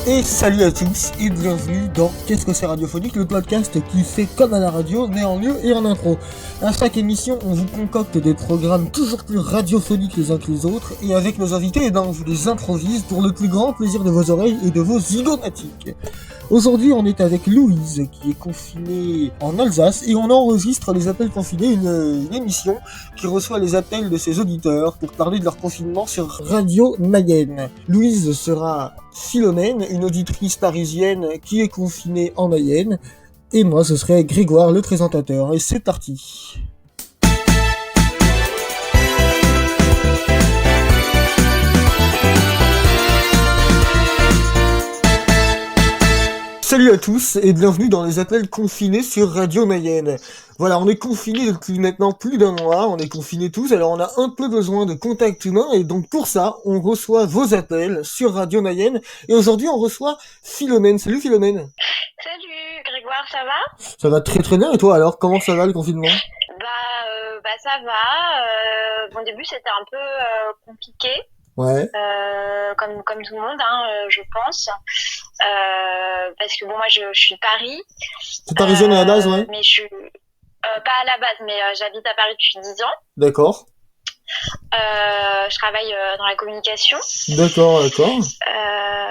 Et salut à tous et bienvenue dans Qu'est-ce que c'est radiophonique, le podcast qui fait comme à la radio, mais en mieux et en intro. À chaque émission, on vous concocte des programmes toujours plus radiophoniques les uns que les autres, et avec nos invités, on vous les improvise pour le plus grand plaisir de vos oreilles et de vos zygomatiques. Aujourd'hui, on est avec Louise, qui est confinée en Alsace, et on enregistre les appels confinés, une émission qui reçoit les appels de ses auditeurs pour parler de leur confinement sur Radio Mayenne. Louise sera Philomène, une auditrice parisienne qui est confinée en Mayenne, et moi ce serait Grégoire, le présentateur, et c'est parti. Salut à tous et bienvenue dans les appels confinés sur Radio Mayenne. Voilà, on est confinés depuis maintenant plus d'un mois, on est confinés tous, alors on a un peu besoin de contact humain et donc pour ça, on reçoit vos appels sur Radio Mayenne et aujourd'hui on reçoit Philomène. Salut Philomène. Salut Grégoire, ça va ? Ça va très très bien et toi alors, comment ça va le confinement ? Ça va, au début c'était un peu compliqué. Ouais. Comme tout le monde, je pense. Parce que bon, moi je suis de Paris. T'es parisienne à la base, ouais. Mais je suis pas à la base, mais j'habite à Paris depuis 10 ans. D'accord. Je travaille dans la communication. D'accord.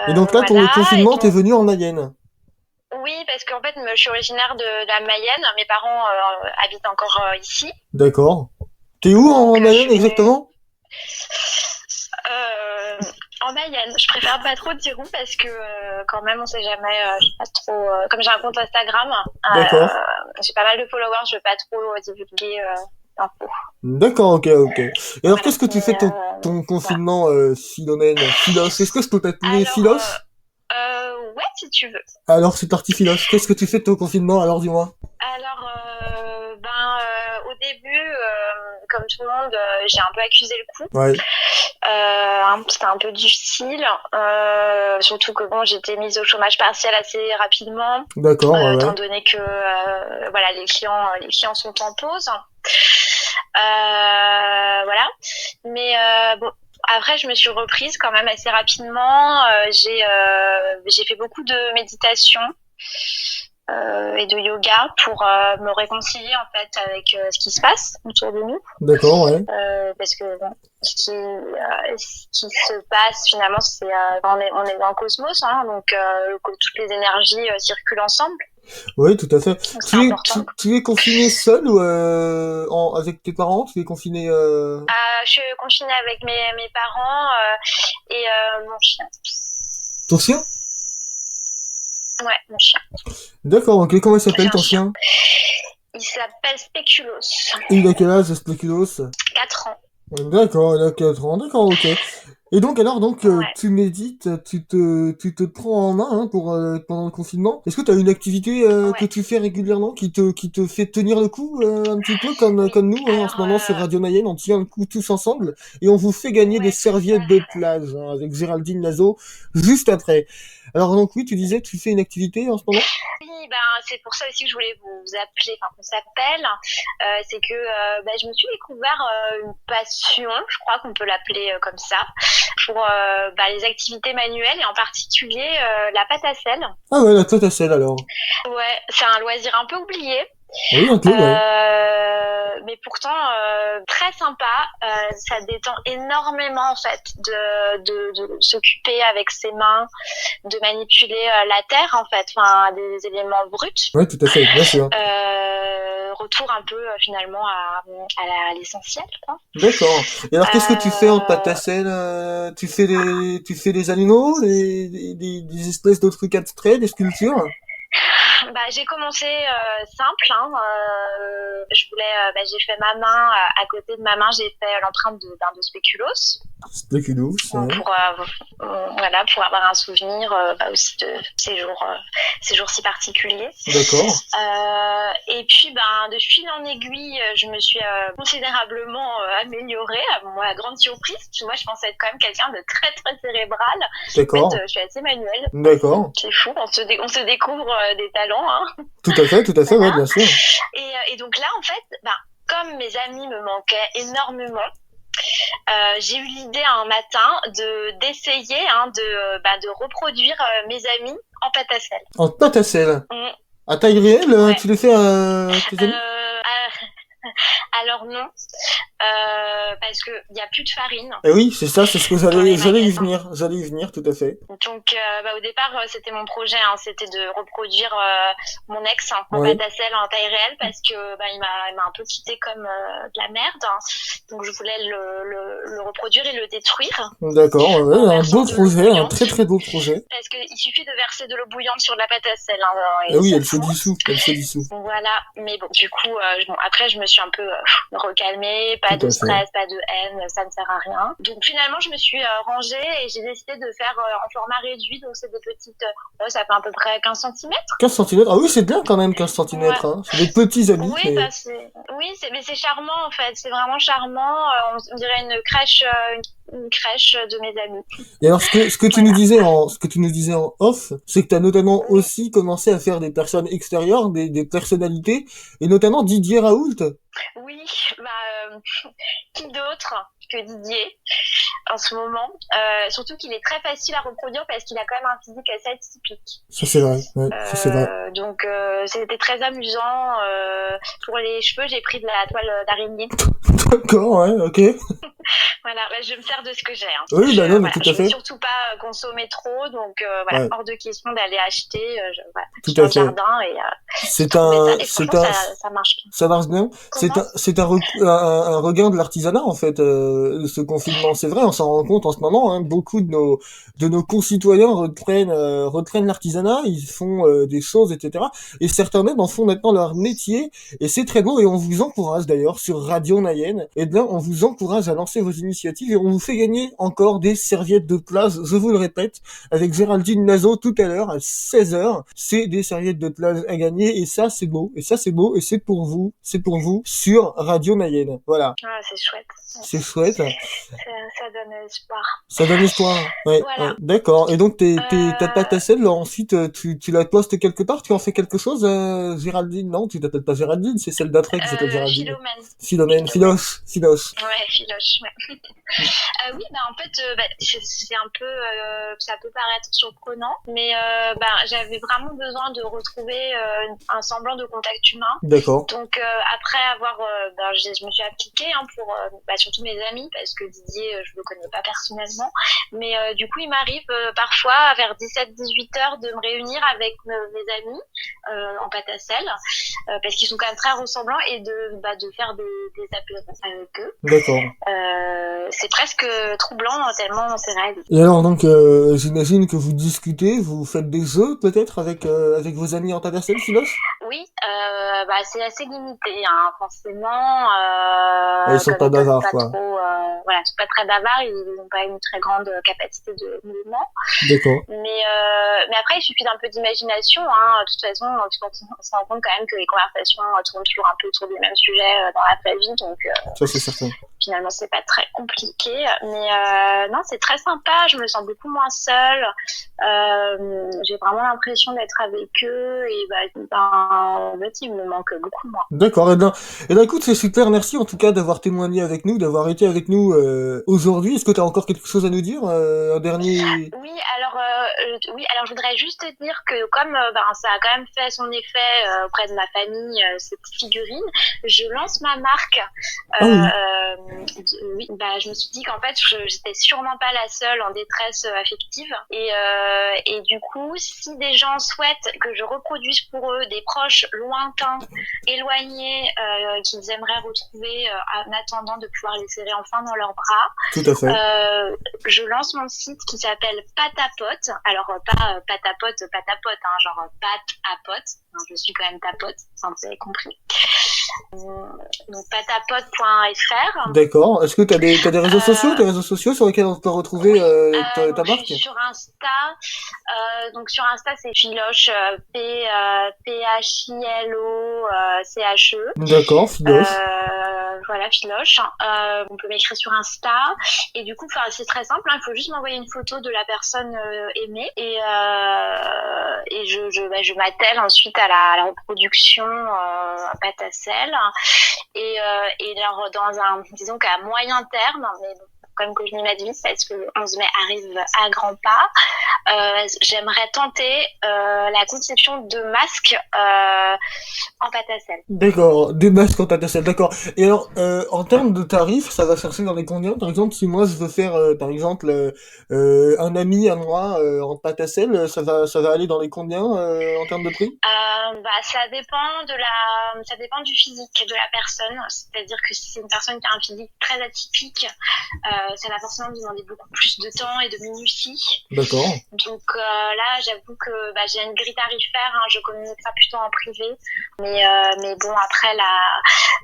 Et donc là, pour le confinement, t'es venue en Mayenne. Oui, parce qu'en fait, je suis originaire de la Mayenne. Mes parents habitent encore ici. D'accord. T'es où en Mayenne exactement ? En Mayenne, je préfère pas trop dire où parce que quand même on sait jamais, je sais pas trop, comme j'ai un compte Instagram, j'ai pas mal de followers, je veux pas trop divulguer d'infos. D'accord, ok. Et alors qu'est-ce que tu fais ton confinement, Philomène ? Philos, est-ce que je peux t'appeler Philos ? Ouais, si tu veux. Alors c'est parti Philos, qu'est-ce que tu fais de ton confinement, alors dis-moi ? Alors, au début, comme tout le monde, j'ai un peu accusé le coup. Ouais. C'était un peu difficile, surtout que bon, j'étais mise au chômage partiel assez rapidement. D'accord, étant donné que les clients sont en pause. Voilà. Mais bon. Après, je me suis reprise quand même assez rapidement. J'ai fait beaucoup de méditation et de yoga pour me réconcilier en fait avec ce qui se passe autour de nous. D'accord, ouais. Parce que bon, ce qui se passe finalement, c'est on est dans le cosmos, donc toutes les énergies circulent ensemble. Oui, tout à fait. Donc, tu es confiné seul ou avec tes parents ? Tu es confiné Je suis confinée avec mes parents et mon chien. Ton chien ? Ouais, mon chien. D'accord, ok. Comment il s'appelle ton chien ? Il s'appelle Spéculoos. Et il a quel âge, Spéculoos ? 4 ans. D'accord, il a 4 ans. D'accord, ok. Et donc tu médites, tu te prends en main pendant le confinement. Est-ce que tu as une activité que tu fais régulièrement qui te fait tenir le coup un petit peu comme nous en ce moment sur Radio Mayenne, on tient le coup tous ensemble et on vous fait gagner des serviettes de plage avec Géraldine Nazo juste après. Alors donc oui, tu disais tu fais une activité en ce moment ? Oui, c'est pour ça aussi que je voulais vous appeler, qu'on s'appelle. C'est que je me suis découvert une passion, je crois qu'on peut l'appeler comme ça, pour les activités manuelles et en particulier la pâte à sel. Ah ouais, la pâte à sel alors. Ouais, c'est un loisir un peu oublié. Oui, un peu, ouais. Mais pourtant très sympa, ça détend énormément en fait de s'occuper avec ses main, de manipuler la terre en fait, des éléments bruts. Ouais, tout à fait, bien sûr. Retour un peu finalement à l'essentiel, quoi. D'accord. Et alors qu'est-ce que tu fais en pâte à sel ? Tu fais des animaux, des espèces de trucs abstraits, des sculptures ? J'ai commencé simple. J'ai fait ma main. À côté de ma main, j'ai fait l'empreinte d'un de Spéculoos. Spéculoos, ouais. Pour avoir un souvenir aussi de ces jours si particuliers. D'accord. Et puis, de fil en aiguille, je me suis considérablement améliorée, à ma grande surprise. Parce que moi, je pensais être quand même quelqu'un de très, très cérébral. D'accord. En fait, je suis assez manuelle. D'accord. C'est fou, on se découvre des talents. Tout à fait, voilà. Ouais, bien sûr. Et donc là, en fait, comme mes amis me manquaient énormément, j'ai eu l'idée un matin d'essayer de reproduire mes amis en pâte à sel. En pâte à sel. Mm, À taille réelle, ouais. tu les fais à tes amis? Alors non, parce que il y a plus de farine Eh oui, c'est ça, c'est ce que dans les j'allais y magasins. venir, tout à fait. Donc, au départ, c'était mon projet, hein, c'était de reproduire mon ex en Ouais. pâte à sel en taille réelle parce que il m'a un peu quitté comme de la merde. Donc, je voulais le reproduire et le détruire D'accord, ouais, en un beau versant de l'eau projet, un bouillante. très très beau projet. Parce qu'il suffit de verser de l'eau bouillante sur de la pâte à sel hein, Eh et oui, ça elle se fond. dissout, elle se dissout. Voilà, mais bon, du coup, après, je me suis un peu recalmée, pas Tout de à fait. stress, pas de haine, ça ne sert à rien. Donc finalement, je me suis rangée et j'ai décidé de faire en format réduit, donc c'est des petites, ça fait à peu près 15 centimètres. 15 centimètres. Ah oui, c'est bien quand même 15 Ouais. centimètres, hein. C'est des petits habits, Oui, mais... mais c'est charmant en fait, c'est vraiment charmant. On dirait une crèche de mes amis. Et alors, ce que tu nous Voilà. disais ce que tu nous disais en off, c'est que tu as notamment Oui, aussi commencé à faire des personnes extérieures, des personnalités, et notamment Didier Raoult. oui, qui d'autre que Didier en ce moment. Surtout qu'il est très facile à reproduire parce qu'il a quand même un physique assez atypique. Ça c'est vrai, ouais, ça c'est vrai. Donc c'était très amusant. Pour les cheveux, j'ai pris de la toile d'araignée. D'accord, ouais, ok. Voilà, je me sers de ce que j'ai. Hein. Oui, bah non, mais tout à Je veux fait. surtout pas consommer trop, donc Ouais, hors de question d'aller acheter. tout J'ai à un fait. jardin et je C'est trouvais ça. un, Et c'est franchement, un, ça marche bien. ça marche bien. Comment? Un regain de l'artisanat en fait. Ce confinement, c'est vrai, on s'en rend compte en ce moment. Hein, beaucoup de nos concitoyens reprennent l'artisanat, ils font des choses, etc. Et certains même en font maintenant leur métier. Et c'est très beau. Et on vous encourage d'ailleurs sur Radio Mayenne. Et bien, on vous encourage à lancer vos initiatives et on vous fait gagner encore des serviettes de plage. Je vous le répète, avec Géraldine Nazo tout à l'heure à 16h. C'est des serviettes de plage à gagner et ça c'est beau. Et ça c'est beau et c'est pour vous sur Radio Mayenne. Voilà. Ah, c'est chouette. C'est chouette. Ça donne espoir. Ça donne espoir. Ouais, ouais. Voilà. D'accord. Et donc ta pâte Euh, à sel, là, ensuite tu la postes quelque part, tu en fais quelque chose, Géraldine? Non, tu t'appelles pas Géraldine, c'est celle d'après qui s'appelle Géraldine. Philomène. Philomène, Philomène. Philoche. Ouais, Philoche. Ouais. Oui, en fait, c'est un peu, ça peut paraître surprenant, mais j'avais vraiment besoin de retrouver un semblant de contact humain. D'accord. Donc après avoir, je me suis appliquée hein, pour surtout mes amis parce que Didier, je le connais pas personnellement, mais du coup il m'arrive parfois vers 17-18 heures de me réunir avec mes amis en pâte à sel parce qu'ils sont quand même très ressemblants et de faire des apéros avec eux. D'accord. C'est presque troublant tellement c'est réaliste. Et alors donc j'imagine que vous discutez, vous faites des jeux peut-être avec vos amis en pâte à sel, Philoche? Oui, c'est assez limité, hein, forcément. Ils sont Comme pas ils donnent bavards, pas quoi. trop, ils sont pas très bavards, ils n'ont pas une très grande capacité de mouvement. D'accord. Mais après, il suffit d'un peu d'imagination. Hein. De toute façon, on se rend compte quand même que les conversations tournent toujours un peu autour des mêmes sujets dans la vraie vie, donc Ça c'est certain. finalement, c'est pas très compliqué. Mais non, c'est très sympa. Je me sens beaucoup moins seule. J'ai vraiment l'impression d'être avec eux et en fait, il me manque beaucoup moins. D'accord, écoute, c'est super, merci en tout cas d'avoir témoigné avec nous, d'avoir été avec nous aujourd'hui. Est-ce que tu as encore quelque chose à nous dire? Un dernier... Oui, alors je voudrais juste te dire que comme ça a quand même fait son effet auprès de ma famille, cette figurine, je lance ma marque. Ah oui, Oui, je me suis dit qu'en fait, j'étais sûrement pas la seule en détresse affective. Et du coup, si des gens souhaitent que je reproduise pour eux des proches lointains, éloignés, qu'ils aimeraient retrouver en attendant de pouvoir les serrer enfin dans leurs bras, tout à fait. je lance mon site qui s'appelle Patapote. Alors, pas Patapote, hein, genre pâte à pote. Je suis quand même ta pote, vous avez compris. Donc patapote.fr. D'accord. Est-ce que t'as des réseaux sociaux, sur lesquels on peut retrouver ta Je marque? suis sur Insta. Donc sur Insta c'est Philoche, Philo CHE. D'accord, Philoche. voilà, Philoche. On peut m'écrire sur Insta. Et du coup, c'est très simple. Il faut juste m'envoyer une photo de la personne aimée. Et je m'attelle ensuite à la reproduction à pâte à sel. Et alors, disons qu'à moyen terme, mais bon, comme que je m'y mette vite parce que le 11 mai arrive à grands pas, j'aimerais tenter la conception de masques en pâte à sel. D'accord, des masques en pâte à sel, d'accord. Et alors, en termes de tarifs, ça va chercher dans les combien? Par exemple, si moi je veux faire, par exemple, un ami à moi en pâte à sel, ça va aller dans les combien en termes de prix? Ça dépend du physique de la personne. C'est-à-dire que si c'est une personne qui a un physique très atypique, ça va forcément me demander beaucoup plus de temps et de minutie. D'accord. Donc là, j'avoue que j'ai une grille tarifaire. Je communique ça plutôt en privé. Mais bon, après,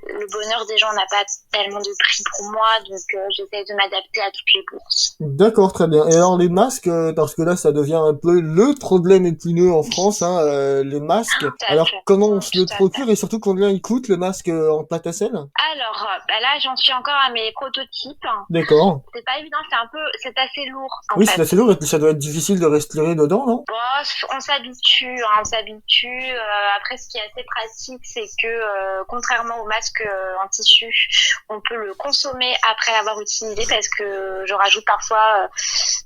le bonheur des gens n'a pas tellement de prix pour moi, donc j'essaie de m'adapter à toutes les bourses. D'accord, très bien. Et alors les masques, parce que là ça devient un peu le problème épineux en France, hein, les masques. Tout à Alors fait. comment on se le Tout à procure fait. et surtout combien il coûte le masque en pâte à sel? Alors, là, j'en suis encore à mes prototypes. D'accord. C'est pas évident, c'est assez lourd, en Oui, c'est fait. assez lourd et puis ça doit être difficile de respirer dedans, non? Bon, on s'habitue, on s'habitue. Après, ce qui est assez pratique, c'est que contrairement au masque en tissu, on peut le consommer après l'avoir utilisé parce que je rajoute parfois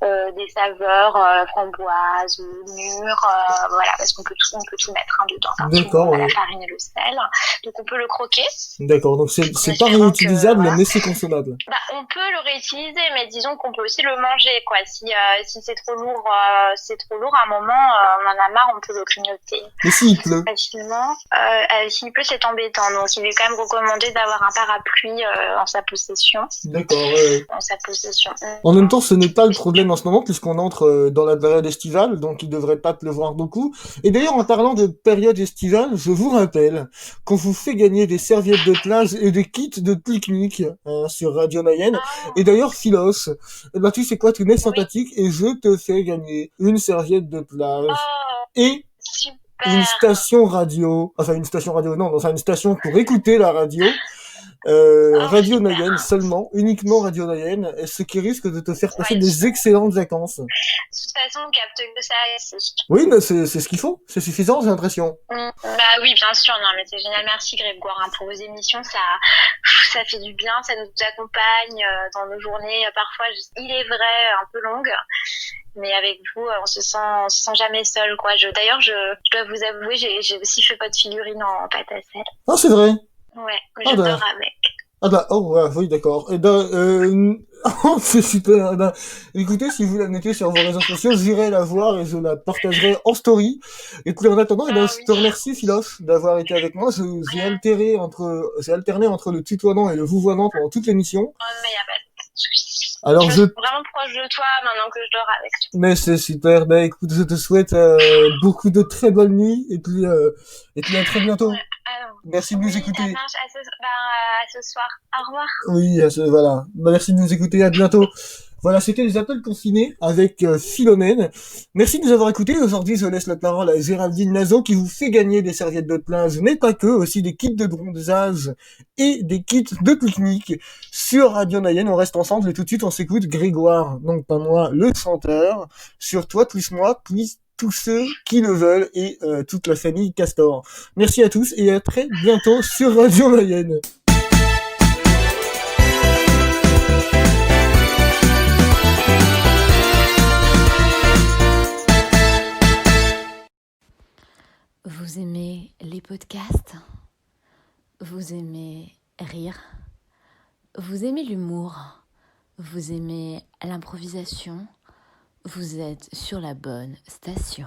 des saveurs framboises ou mûres, voilà, parce qu'on peut tout mettre dedans. D'accord, La ouais. farine et le sel. Donc on peut le croquer. D'accord, donc c'est pas Espérant réutilisable, voilà. mais c'est consommable. On peut le réutiliser, mais disons qu'on peut aussi le manger, quoi. Si c'est trop lourd, à un moment, on en a marre, on peut le grignoter Mais s'il pleut. facilement. S'il pleut, c'est embêtant. Donc, il est quand même recommandé d'avoir un parapluie en sa possession. D'accord, ouais. En sa possession. En même temps, ce n'est pas le problème en ce moment, puisqu'on entre dans la période estivale, donc il devrait pas pleuvoir beaucoup. Et d'ailleurs, en parlant de période estivale, je vous rappelle qu'on vous fait gagner des serviettes de plage et des kits de pique-nique sur Radio Mayenne. Et d'ailleurs, Philos, eh ben, tu sais quoi, tu es sympathique et je te fais gagner une serviette de plage et super. une station radio. Enfin, une station radio, non, enfin une station pour écouter la radio. Radio Mayenne seulement, uniquement Radio Mayenne, ce qui risque de te faire passer des excellentes vacances. De toute façon, on capte que ça ici. Oui, mais c'est ce qu'il faut, c'est suffisant, j'ai l'impression. Oui, bien sûr, non, mais c'est génial, merci Grégoire pour vos émissions, ça fait du bien, ça nous accompagne dans nos journées, parfois, il est vrai, un peu longues. Mais avec vous, on se sent jamais seul, quoi. D'ailleurs, je dois vous avouer, j'ai aussi fait votre figurine en pâte à sel. Ah, c'est vrai. Ouais, j'adore avec. Ah bah, oh, ouais, oui, d'accord. Et c'est super. Écoutez, si vous la mettez sur vos réseaux sociaux, j'irai la voir et je la partagerai en story. Et puis en attendant, je te remercie, Philoche, d'avoir été avec moi. J'ai alterné entre le tutoiement et le vouvoiement pendant toute l'émission. Mais y a pas de souci. Alors je suis vraiment proche de toi maintenant que je dors avec toi. Mais c'est super. Bah écoute, je te souhaite beaucoup de très bonnes nuits et puis à très bientôt. Ouais, alors, merci de nous écouter. Ça marche, à ce soir. Au revoir. Oui, voilà. Bah, merci de nous écouter. À bientôt. Voilà, c'était les appels confinés avec Philomène. Merci de nous avoir écoutés. Aujourd'hui, je laisse la parole à Géraldine Nazo qui vous fait gagner des serviettes de plage, mais pas que, aussi des kits de bronzage et des kits de pique-nique sur Radio Mayenne. On reste ensemble et tout de suite, on s'écoute Grégoire, donc pas moi, le chanteur, sur Toi plus moi, plus tous ceux qui le veulent et toute la famille Castor. Merci à tous et à très bientôt sur Radio Mayenne. Vous aimez les podcasts? Vous aimez rire? Vous aimez l'humour? Vous aimez l'improvisation? Vous êtes sur la bonne station.